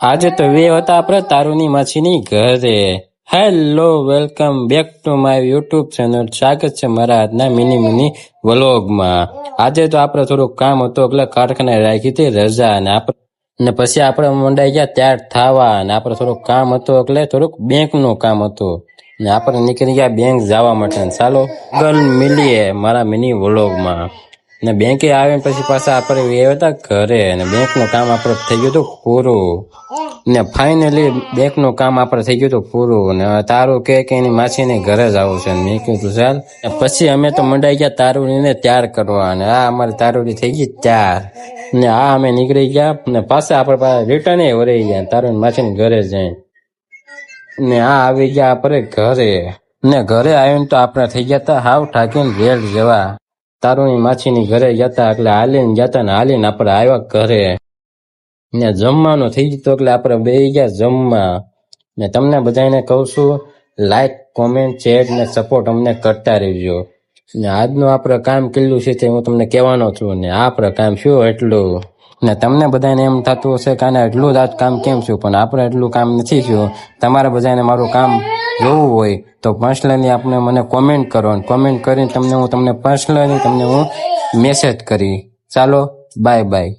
આજે તો વે હતા આપણે તારુની માછીની ઘરે. Hello, welcome back to my YouTube channel. સ્વાગત છે મારા આજના મિની વ્લોગમાં. આજે તો આપણે થોડુંક કામ હતું એટલે કારખાને રાખી હતી રજા, ને પછી આપણે મંડાઈ ગયા ત્યાર થવા, અને આપણે થોડુંક કામ હતું એટલે થોડુંક બેંકનું કામ હતું, ને આપણે નીકળી ગયા બેંક જવા માટે. ચાલો ગલ મિલીએ મારા મિની વ્લોગમાં. ને બેંકે આવીને પછી પાછા આપણે આવ્યા હતા ઘરે, અને બેંકનું કામ આપણે થઈ ગયું હતું પૂરું. ને ફાઇનલી બેંકનું કામ આપણે થઈ ગયું હતું પૂરું. ને તારું કે એની માસીને ઘરે જ આવું છે. મેં કીધું ચાલ. પછી અમે તો મંડાઈ ગયા તારુડીને તૈયાર કરવા, અને આ અમારી તારુડી થઈ ગઈ તૈયાર. ને આ અમે નીકળી ગયા, ને પાછા આપણે રિટર્ન વળી ગયા તારુની માસીને ઘરે જઈને. ને આ આવી ગયા આપણે ઘરે. ને ઘરે આવીને તો આપણે થઈ ગયા હતા હાવ ઠાકીને રેડ જેવા. તારુની માછીની ઘરે જતા એટલે હાલીને જતા, ને હાલીને આપણે આવ્યા ઘરે. ને જમવાનું થઈ ગયું એટલે આપણે બેસી ગયા જમવા. ને તમને બધાને કહું છું, લાઈક, કોમેન્ટ, ચેટ ને સપોર્ટ અમને કરતા રહેજો. ને આજનું આપણે કામ કેટલું છે તે હું તમને કહેવાનો છું. ને આપણે કામ શું એટલું. ને તમને બધાને એમ થતું હશે કે આને એટલું જ આજ કામ કેમ છું, પણ આપણે એટલું કામ નથી થયું. તમારે બધાને મારું કામ જોવું હોય તો પર્સનલી આપણે મને કોમેન્ટ કરો, અને કોમેન્ટ કરીને તમને પર્સનલી તમને હું મેસેજ કરી. ચાલો, બાય બાય.